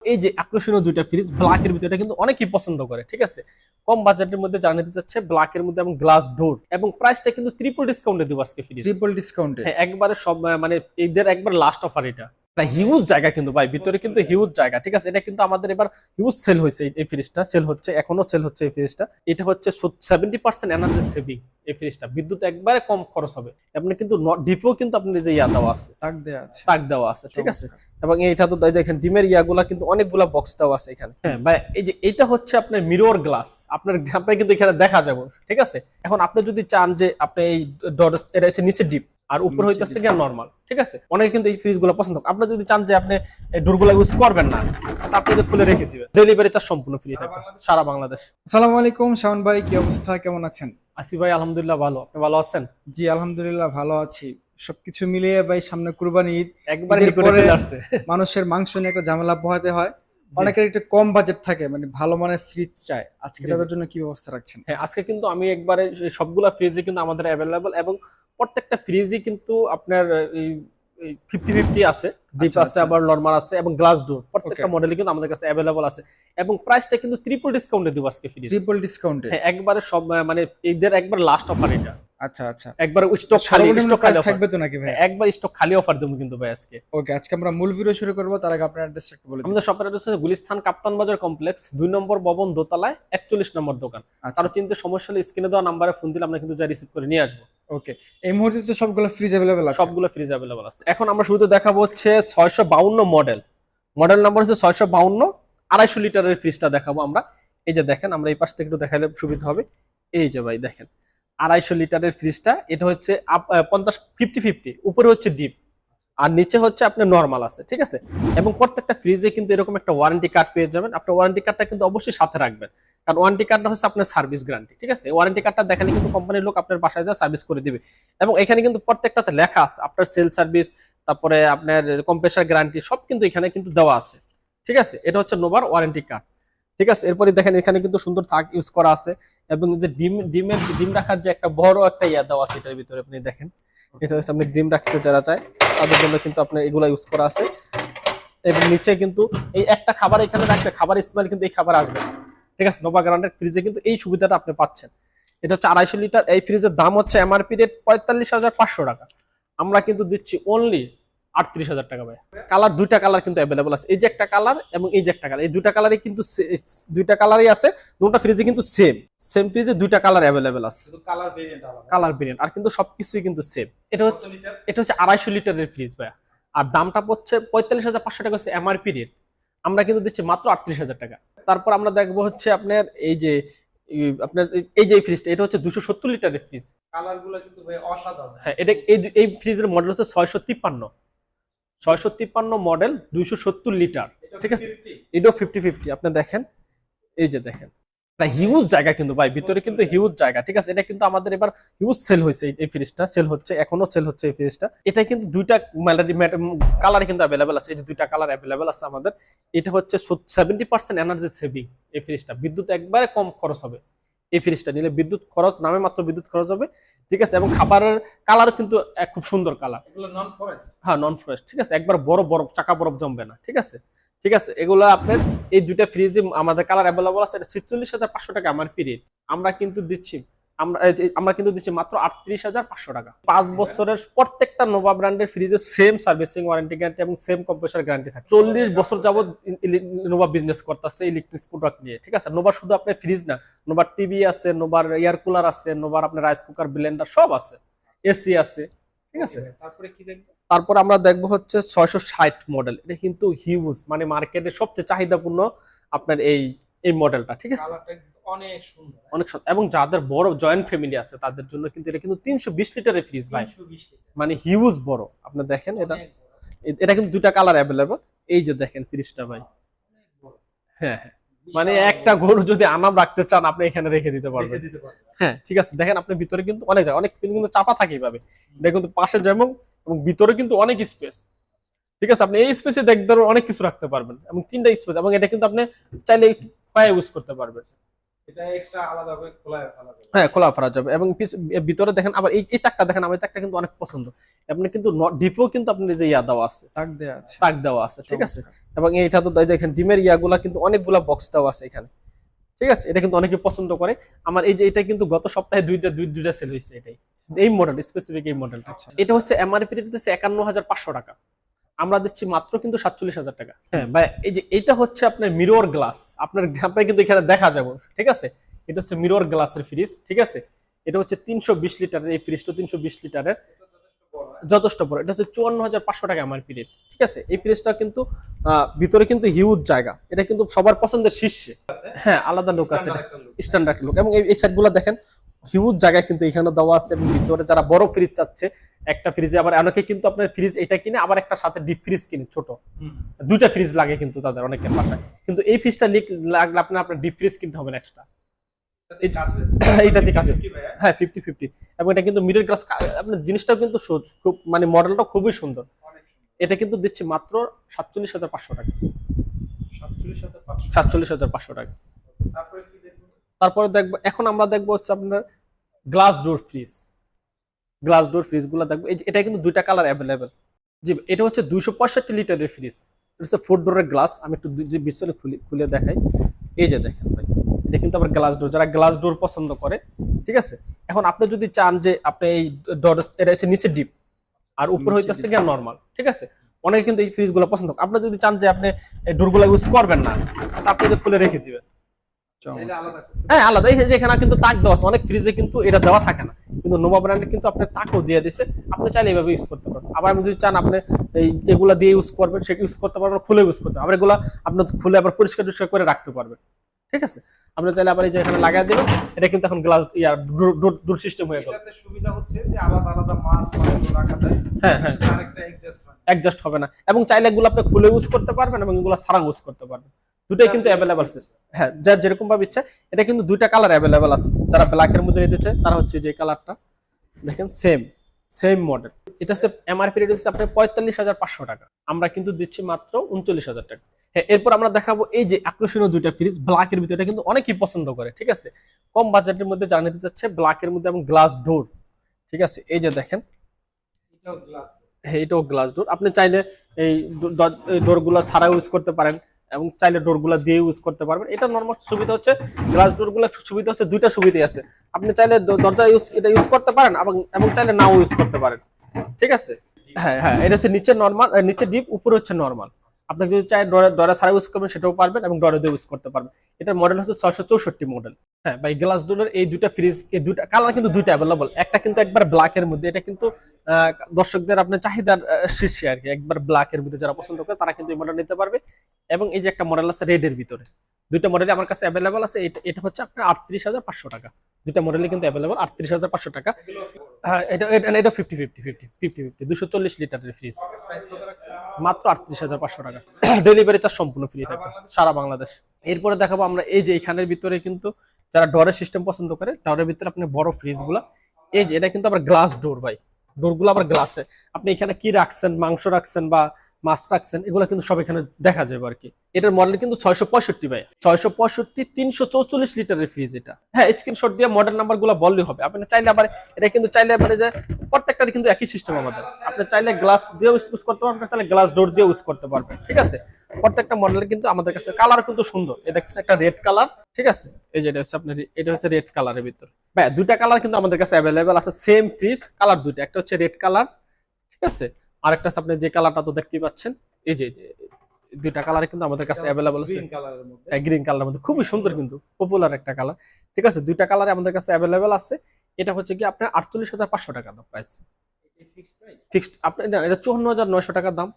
এই যে আকর্ষণীয় দুইটা ফ্রিজ ব্ল্যাকের ভিতরে, এটা কিন্তু অনেকেই পছন্দ করে। ঠিক আছে, কম বাজেটের মধ্যে যারা নিতে চাচ্ছে ব্ল্যাকের মধ্যে এবং গ্লাস ডোর, এবং প্রাইসটা কিন্তু ট্রিপল ডিসকাউন্টে দেবো আজকে ফ্রিজ। ট্রিপল ডিসকাউন্টে? হ্যাঁ, একবারে সব মানে এদের একবার লাস্ট অফার এটা। হিউজ জায়গা কিন্তু ভাই, ভিতরে কিন্তু হিউজ জায়গা। ঠিক আছে, এটা কিন্তু আমাদের এবার হিউজ সেল হয়েছে। এই ফ্রিজটা সেল হচ্ছে, এখনো সেল হচ্ছে এই ফ্রিজটা। এটা হচ্ছে 70% এনার্জি সেভিং। এই ফ্রিজটা বিদ্যুৎ একবারে কম খরচ হবে। আপনি কিন্তু ডিপো কিন্তু আপনি যে ইয়া দেওয়া আছে, তাক দেয়া আছে। তাক দেওয়া আছে। ঠিক আছে, এবং এইটা তো দেখেন ডিমের ইয়াগুলা কিন্তু অনেকগুলা বক্স দেওয়া আছে এখানে। হ্যাঁ ভাই, এই যে এটা হচ্ছে আপনার মিরর গ্লাস, আপনার কিন্তু এখানে দেখা যাবে। ঠিক আছে, এখন আপনি যদি চান যে আপনি এই এটা হচ্ছে নিচে ডিপ আর উপর হইতেছে গিয়া নরমাল। ঠিক আছে, অনেকে কিন্তু এই ফ্রিজ গুলো পছন্দ করে। আপনি যদি চান যে আপনি এই ডোরগুলো ইউজ করবেন না, আপনি যে খুলে রেখে দিবেন, ডেলিভারি চার্জ সম্পূর্ণ ফ্রি থাকবে সারা বাংলাদেশ। আসসালামু আলাইকুম শাওন ভাই, কি অবস্থা, কেমন আছেন? আসি ভাই, আলহামদুলিল্লাহ ভালো। আপনি ভালো আছেন? জি আলহামদুলিল্লাহ ভালো আছি। সবকিছু মিলিয়ে ভাই সামনে কুরবানি ঈদ, একবার ঈদের নিকটে পরে চলে আসছে। মানুষের মাংস নিয়ে একটা ঝামেলা পোহাতে হয়। অনেকের একটু কম বাজেট থাকে, মানে ভালো মানের ফ্রিজ চায়। আজকে তাদের জন্য কি ব্যবস্থা রাখছেন? হ্যাঁ, আজকে কিন্তু আমি একবারে সবগুলা ফ্রিজই কিন্তু আমাদের অ্যাভেলেবল, এবং প্রত্যেকটা ফ্রিজই কিন্তু আপনার এই 50-50 আছে, ডিপ আচ্ছা আছে, আচ্ছা, আবার নরমাল আছে, এবং গ্লাস ডোর ওকে। প্রত্যেকটা মডেলই কিন্তু আমাদের কাছে অ্যাভেলেবল আছে। এবং প্রাইসটা কিন্তু ট্রিপল ডিসকাউন্টে দেবো আজকে ফ্রিজ। ট্রিপল ডিসকাউন্টে? হ্যাঁ, একবারে সব মানে এদের একবার লাস্ট অফার এটা। আচ্ছা আচ্ছা। একবার স্টক খালি, সর্বনিম্ন স্টক খালি প্রাইস অফার। থাকবে তো নাকি ভাই? একবার স্টক খালি অফার দেবো কিন্তু ভাই আজকে। ওকে, আজকে আমরা মূল ভিডিও শুরু করব, তার আগে আপনার অ্যাড্রেসটা একটু বলে দিন। আমাদের শপের অ্যাড্রেস হচ্ছে গুলিস্তান কাপ্তান বাজার কমপ্লেক্স, 2 নম্বর ভবন, দোতলায়, 41 নম্বর দোকান। আচ্ছা, কারো চিনতে সমস্যা হলে স্ক্রিনে দেওয়া নাম্বারে ফোন দিলে আমরা কিন্তু যা রিসিভ করে নিয়ে আসবো। ওকে। এই মুহূর্তে তো সবগুলো ফ্রিজ অ্যাভেলেবেল আছে? সবগুলো ফ্রিজ অ্যাভেলেবল আছে। এখন আমরা শুরুতে দেখাবো হচ্ছে 652 মডেল। মডেল নাম্বার হচ্ছে 652। 250 লিটারের ফ্রিজটা দেখাবো আমরা। এই যে দেখেন, আমরা এই পাশ থেকে একটু দেখালে সুবিধা হবে। এই যে ভাই দেখেন, 250 লিটারের ফ্রিজটা। এটা হচ্ছে 50-50, উপরে হচ্ছে ডিপ আর নিচে হচ্ছে আপনার নরমাল আছে। ঠিক আছে, এবং প্রত্যেকটা ফ্রিজে কিন্তু এরকম একটা ওয়ারেন্টি কার্ড পেয়ে যাবেন। আপনার ওয়ারেন্টি কার্ডটা কিন্তু অবশ্যই সাথে রাখবেন, কারণ ওয়ারেন্টি কার্ডটা হচ্ছে আপনার সার্ভিস গ্যারান্টি। ঠিক আছে, ওয়ারেন্টি কার্ডটা দেখালে কিন্তু কোম্পানির লোক আপনার বাসায় যা সার্ভিস করে দিবে। এবং এখানে কিন্তু প্রত্যেকটাতে লেখা আছে আপনার সেল সার্ভিস, তারপরে আপনার কম্প্রেসার গ্যারান্টি, সব কিন্তু এখানে কিন্তু দেওয়া আছে। ঠিক আছে, এটা হচ্ছে নোভার ওয়ারেন্টি কার্ড। ঠিক আছে, এরপরে দেখেন এখানে কিন্তু সুন্দর থাক ইউজ করা আছে, এবং যে ডিম রাখার যে একটা বড় একটা ইয়া দেওয়া আছে এটার ভিতরে, আপনি দেখেন। এটা হচ্ছে আপনি ডিম রাখতে যারা চায় তাদের জন্য কিন্তু আপনার এগুলা ইউজ করা আছে। এবং নিচে কিন্তু এই একটা খাবার এখানে রাখলে খাবার স্মেল কিন্তু এই খাবার আসবে। ঠিক আছে, নোভা গ্রান্ডের ফ্রিজে কিন্তু এই সুবিধাটা আপনি পাচ্ছেন। এটা হচ্ছে 250 লিটার। এই ফ্রিজের দাম হচ্ছে এমআরপি রেট 45,500 টাকা। আমরা কিন্তু দিচ্ছি অনলি 38,000 টাকা। ভাই, কালার দুইটা কালার কিন্তু অ্যাভেলেবল আছে। এই যে একটা কালার এবং এই যে একটা কালার, এই দুইটা কালারই কিন্তু দুইটা কালারই আছে। দুটো ফ্রিজে কিন্তু সেম সেম ফ্রিজে দুইটা কালার অ্যাভেলেবল আছে, কালার ভেরিয়েন্ট, আর কিন্তু সবকিছুই কিন্তু সেম। এটা হচ্ছে 250 লিটারের ফ্রিজ ভাই। আর দামটা পড়ছে 45,500 টাকা, হচ্ছে এমআরপি রেট। আমরা কিন্তু দিচ্ছি মাত্র 38,000 টাকা। তারপর আমরা দেখবো হচ্ছে আপনার এই যে আপনার এই যে ফ্রিজটা, এটা হচ্ছে 270 লিটারের ফ্রিজ। কালারগুলো কিন্তু ভাই অসাধারণ। হ্যাঁ, এটা এই ফ্রিজের মডেল হচ্ছে 653 মডেল, 270 লিটার। ঠিক আছে, এটাও 50-50। আপনি দেখেন, এই যে দেখেন, হিউজ জায়গা কিন্তু ভাই, ভিতরে কিন্তু হিউজ জায়গা। ঠিক আছে, এটা কিন্তু আমাদের এবার হিউজ সেল হয়েছে। এই ফ্রিজটা সেল হচ্ছে, এখনো সেল হচ্ছে এই ফ্রিজটা। এটা কিন্তু দুইটা কালার কিন্তু অ্যাভেলেবল আছে। এই যে দুইটা কালার অ্যাভেলেবল আছে আমাদের। এটা হচ্ছে 70% এনার্জি সেভিং। এই ফ্রিজটা বিদ্যুৎ একবারে কম খরচ হবে। এই ফ্রিজটা নিলে বিদ্যুৎ খরচ নামে মাত্র বিদ্যুৎ খরচ হবে। ঠিক আছে, এবং খাবারের কালার কিন্তু খুব সুন্দর কালার। এগুলো নন ফরেস্ট? হ্যাঁ, নন ফরেস্ট। ঠিক আছে, একবার বড় বরফ, চাকা বরফ জমবে না। ঠিক আছে, ঠিক আছে, এগুলো আপনার এই দুইটা ফ্রিজে আমাদের কালার অ্যাভেলেবল আছে। এটা 46,500 টাকা আমার পিরিয়ড। আমরা কিন্তু দিচ্ছি আমরা কিন্তু দিচ্ছি মাত্র 38,500 টাকা। 5 বছরের প্রত্যেকটা নোভা ব্র্যান্ডের ফ্রিজে সেম সার্ভিসিং ওয়ারেন্টি গ্যারান্টি এবং সেম কম্প্রেসার গ্যারান্টি থাকে। 40 বছর যাবত নোভা বিজনেস করতেছে ইলেকট্রিক প্রোডাক্ট নিয়ে। ঠিক আছে, নোভা শুধু আপনার ফ্রিজ না, নোভার টিভি আছে, নোভার এয়ার কুলার আছে, নোভার আপনার রাইস কুকার, ব্লেন্ডার সব আছে, এসি আছে। ঠিক আছে, তারপরে কি দেখবো? তারপর আমরা দেখবো হচ্ছে 660 মডেল। এটা কিন্তু হিউজ, মানে মার্কেটে সবচেয়ে চাহিদাপূর্ণ আপনার এই এই মডেলটা। ঠিক আছে, কালারটা অনেক সুন্দর, অনেক সুন্দর। এবং যাদের বড় জয়েন্ট ফ্যামিলি আছে তাদের জন্য কিন্তু এটা কিন্তু 320 লিটারের ফ্রিজ ভাই, 320 লিটার, মানে হিউজ বড়। আপনি দেখেন, এটা অনেক বড়, এটা কিন্তু দুইটা কালার অ্যাভেলেবল। এই যে দেখেন ফ্রিজটা ভাই। অনেক বড়। হ্যাঁ হ্যাঁ, মানে একটা গরু যদি আনাম রাখতে চান আপনি এখানে রেখে দিতে পারবেন। রেখে দিতে পারবে। হ্যাঁ, ঠিক আছে, দেখেন আপনি ভিতরে কিন্তু অনেক জায়গা, অনেক কিন্তু চাপা থাকে এইভাবে। এটা কিন্তু পাশে যেমন, এবং ভিতরে কিন্তু অনেক স্পেস। ঠিক আছে, আপনি এই স্পেসে দেখতে অনেক কিছু রাখতে পারবেন, এবং 3টা স্পেস, এবং এটা কিন্তু আপনি চাইলে ইউজ করতে পারবেন। এটা এক্সট্রা আলাদা ভাবে খোলা ফেলা যাবে। হ্যাঁ, খোলা ফেলা যাবে। এবং ভিতরে দেখেন আবার এই তাকটা দেখেন, আমার এই তাকটা কিন্তু অনেক পছন্দ। আপনি কিন্তু ডিপেও কিন্তু আপনি যে ইয়া দেওয়া আছে, তাক দেয়া আছে। তাক দেওয়া আছে, ঠিক আছে। এবং এইটা তো দেখেন ডিমের ইয়াগুলা কিন্তু অনেকগুলা বক্স দেওয়া আছে এখানে, ঠিক আছে। এটা কিন্তু অনেকে পছন্দ করে। আমার এই যে এটা কিন্তু গত সপ্তাহে দুইটা সেল হয়েছে, এটাই এই মডেল স্পেসিফিক এই মডেলটা। এটা হচ্ছে এমআরপি রেট দিচ্ছে 51,500 টাকা, আমরা দিচ্ছি মাত্র কিন্তু 47,000 টাকা। হ্যাঁ ভাই, এই যে এটা হচ্ছে আপনার মিরর গ্লাস, আপনার কিন্তু এখানে দেখা যাবে, ঠিক আছে। এটা হচ্ছে মিরর গ্লাসের ফ্রিজ, ঠিক আছে। এটা হচ্ছে 320 লিটারের এই ফ্রিজটা, 320 লিটারের, যথেষ্ট বড়। এটা হচ্ছে 54,500 টাকা এমআরপি রেট, ঠিক আছে। এই ফ্রিজটা কিন্তু ভিতরে কিন্তু হিউজ জায়গা, এটা কিন্তু সবার পছন্দের শীর্ষে। হ্যাঁ, আলাদা লোক আছে, স্ট্যান্ডার্ড লোক। এবং এই সাইডগুলো দেখেন হিউজ জায়গা কিন্তু এখানে দেওয়া আছে। এবং ভিতরে যারা বড় ফ্রিজ চাচ্ছে, একটা ফ্রিজে আবার অনেকে কিন্তু আপনার ফ্রিজ এটা কিনে আবার একটা সাথে ডিপ ফ্রিজ কিনে, ছোট দুইটা ফ্রিজ লাগে কিন্তু তাদের অনেকের বাসায়। কিন্তু এই ফ্রিজটা লাগলে আপনার ডিপ ফ্রিজ কিনতে হবে এক্সট্রা, এইটাতে কাজ। হ্যাঁ, 50-50। এবং এটা কিন্তু মিডল ক্লাস, আপনার জিনিসটাও কিন্তু খুব মানে মডেলটা খুবই সুন্দর। এটা কিন্তু দিচ্ছি মাত্র 47,500 টাকা, 47,500 টাকা। তারপরে দেখবো, এখন আমরা দেখবো হচ্ছে আপনার glass door fridge. Glass door fridge গুলো দেখবো, এটা কিন্তু দুইটা কালার অ্যাভেলেবেল। জি, এটা হচ্ছে 265 লিটারের ফ্রিজ, এটা হচ্ছে 4 ডোরের গ্লাস। আমি একটু বিচলে খুলে দেখাই। এই যে দেখেন ভাই, এটা কিন্তু আবার গ্লাস ডোর, যারা গ্লাস ডোর পছন্দ করে, ঠিক আছে। এখন আপনি যদি চান যে আপনি এই ডোর, এটা হচ্ছে নিচে ডিপ আর উপর হইতেছে গিয়ে নরমাল, ঠিক আছে। অনেকে কিন্তু এই ফ্রিজ গুলো পছন্দ করে। আপনি যদি চান যে আপনি এই ডোর গুলো ইউজ করবেন না, আপনি যে খুলে রেখে দিবেন। হ্যাঁ, আলাদা। এই যে এখানে কিন্তু তাক দেওয়া আছে, অনেক ফ্রিজে কিন্তু এটা দেওয়া থাকে না, কিন্তু নোভা ব্র্যান্ডে কিন্তু আপনার তাকও দিয়ে দিছে, আপনি চাইলে এইভাবে ইউজ করতে পারবেন। আবার আপনি যদি চান আপনি এগুলা দিয়ে ইউজ করবেন, সেটা ইউজ করতে পারবেন, খুলে ইউজ করতে পারবেন। আবার এগুলা আপনি খুলে আবার পরিষ্কার করে রাখতে পারবেন, ঠিক আছে। আপনি চাইলে আবার এই যে এখানে লাগাই দেবেন। এটা কিন্তু এখন গ্লাস ডোর সিস্টেম হয়ে গেল। এটাতে সুবিধা হচ্ছে যে আলাদা আলাদা মাছ মাংস রাখা যায়। হ্যাঁ, হ্যাঁ, আরেকটা অ্যাডজাস্ট হবে না। এবং চাইলে এগুলো আপনি খুলে ইউজ করতে পারবেন এবং এগুলো ছাড়া ইউজ করতে পারবেন, দুটোই কিন্তু অ্যাভেলেবল আছে। হ্যাঁ, যার যেরকম ভাবে ইচ্ছা। এটা কিন্তু দুইটা কালার অ্যাভেলেবল আছে। যারা ব্ল্যাক এর মধ্যে নিতে চায় তারা হচ্ছে যে কালারটা দেখেন, সেম মডেল। এটা হচ্ছে এমআরপি রেট হচ্ছে আপনার 45,500 টাকা, আমরা কিন্তু দিচ্ছি মাত্র 39,000 টাকা। হ্যাঁ, এরপর আমরা দেখাবো এই যে আকর্ষণীয় দুইটা ফ্রিজ ব্ল্যাক এর ভিতরে, কিন্তু অনেকেই পছন্দ করে, ঠিক আছে। কম বাজেটের মধ্যে যারা নিতে চাচ্ছে ব্ল্যাক এর মধ্যে এবং গ্লাস ডোর, ঠিক আছে। এই যে দেখেন, হ্যাঁ, এটাও গ্লাস ডোর। আপনি চাইলে এই ডোরগুলো ছাড়া ইউজ করতে পারেন এবং চাইলে ডোরগুলো দিয়ে ইউজ করতে পারবেন। এটা নরমাল সুবিধা হচ্ছে, গ্লাস ডোরগুলো সুবিধা হচ্ছে, দুইটা সুবিধাই আছে। আপনি চাইলে দরজা এটা ইউজ করতে পারেন এবং চাইলে নাও ইউজ করতে পারেন, ঠিক আছে। হ্যাঁ, হ্যাঁ, এটা হচ্ছে নিচে নরমাল, নিচে ডিপ, উপরে হচ্ছে নরমাল। আপনি যদি চাই ডরে ছাড়া ইউজ করবেন সেটাও পারবেন এবং ডরে দিয়ে ইউজ করতে পারবেন। এটার মডেল হচ্ছে 664 মডেল। হ্যাঁ ভাই, গ্লাস ডোরের এই দুইটা ফ্রিজ, এই দুইটা কালার কিন্তু দুইটা অ্যাভেলেবল। একটা কিন্তু একবার ব্ল্যাক এর মধ্যে, এটা কিন্তু দর্শকদের আপনার চাহিদার শীর্ষে আর কি। একবার ব্ল্যাক এর মধ্যে যারা পছন্দ করে তারা কিন্তু এই মডেল নিতে পারবে। এবং এই যে একটা মডেল আছে রেড এর ভিতরে, দুইটা মডেলই আমার কাছে অ্যাভেলেবল আছে। এটা হচ্ছে আপনার 38,500 টাকা, দুইটা মডেলই কিন্তু অ্যাভেলেবল 38,500 টাকা। হ্যাঁ, এটা 50-50 240 লিটারের ফ্রিজ, মাত্র 38,500 টাকা। ডেলিভারি চার্জ সম্পূর্ণ ফ্রি থাকবে সারা বাংলাদেশ। এরপরে দেখাবো আমরা এই যে এখানের ভিতরে কিন্তু যারা ডোরের সিস্টেম পছন্দ করে, ডোরের ভিতরে আপনি বড় ফ্রিজ গুলা, এই যে এটা কিন্তু আবার গ্লাস ডোর ভাই, ডোরগুলো আবার গ্লাসে। আপনি এখানে কি রাখছেন, মাংস রাখছেন বা মাছ রাখছেন, এগুলো কিন্তু সব এখানে দেখা যাবে আর কি। এটার মডেল কিন্তু 665 ভাই, 665 344 লিটারের ফ্রিজ এটা। হ্যাঁ, স্ক্রিনশট দিয়ে মডেল নাম্বার গুলো বললেই হবে। আপনি চাইলে আবার এটা কিন্তু চাইলে মানে যে প্রত্যেকটার কিন্তু একই সিস্টেম আমাদের, আপনি চাইলে গ্লাস দিয়ে ইউজ করতে পারবেন, চাইলে গ্লাস ডোর দিয়ে ইউজ করতে পারবেন, ঠিক আছে। প্রত্যেকটা মডেলের কিন্তু আমাদের কাছে কালার কিন্তু সুন্দর। এটা হচ্ছে একটা রেড কালার, ঠিক আছে। এই যে এটা হচ্ছে আপনার, এটা হচ্ছে রেড কালারের ভিতর ভাই। দুইটা কালার কিন্তু আমাদের কাছে অ্যাভেলেবেল আছে, সেম ফ্রিজ, কালার দুইটা। একটা হচ্ছে রেড কালার, ঠিক আছে। আর একটা আপনি যে কালারটা তো দেখতেই পাচ্ছেন, এই যে দুইটা কালার কিন্তু আমাদের কাছে অ্যাভেলেবেল আছে। গ্রিন কালারের মধ্যে খুবই সুন্দর, কিন্তু পপুলার একটা কালার, ঠিক আছে। দুইটা কালারে আমাদের কাছে অ্যাভেলেবেল আছে। এটা হচ্ছে কি আপনার 48,500 টাকা দাম প্রাইস, ফিক্সড। আপনার এটা 54,900 টাকা দাম।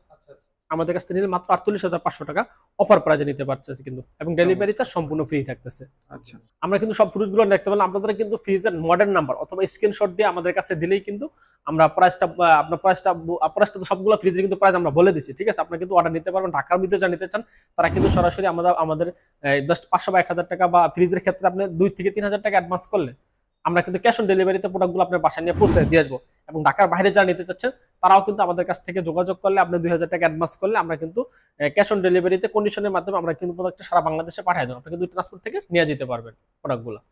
আমাদের কাছ থেকে নিলে মাত্র 48,500 টাকা অফার প্রাইজে নিতে পারছে কিন্তু, এবং ডেলিভারি চার্জ সম্পূর্ণ ফ্রি থাকতেছে। আচ্ছা, আমরা কিন্তু সব ফ্রিজগুলো দেখতে পেলাম। আপনাদের কিন্তু ফ্রিজের মডেল নাম্বার অথবা স্ক্রিনশট দিয়ে আমাদের কাছে দিলেই কিন্তু আমরা প্রাইসটা, আপনার প্রাইসটা তো সবগুলো ফ্রিজের কিন্তু প্রাইস আমরা বলে দিচ্ছি, ঠিক আছে। আপনারা কিন্তু অর্ডার নিতে পারবেন। ঢাকার ভিতরে যা নিতে চান তারা কিন্তু সরাসরি আমাদের জাস্ট 500 বা 1,000 টাকা, বা ফ্রিজের ক্ষেত্রে আপনি 2 থেকে 3,000 টাকা অ্যাডভান্স করলে আমরা কিন্তু ক্যাশ অন ডেলিভারিতে প্রোডাক্টগুলো আপনার বাসায় নিয়ে পৌঁছে দিয়ে আসবো। এবং ঢাকার বাইরে যা নিতে চাচ্ছেন তারাও কিন্তু আমাদের কাছ থেকে যোগাযোগ করলে, আপনি 2000 টাকা অ্যাডভান্স করলে আমরা কিন্তু ক্যাশ অন ডেলিভারিতে কন্ডিশনের মাধ্যমে আমরা কিন্তু প্রোডাক্টটা সারা বাংলাদেশে পাঠিয়ে দেবো, আপনি কিন্তু ট্রান্সপোর্ট থেকে নিয়ে যেতে পারবেন প্রোডাক্টগুলো।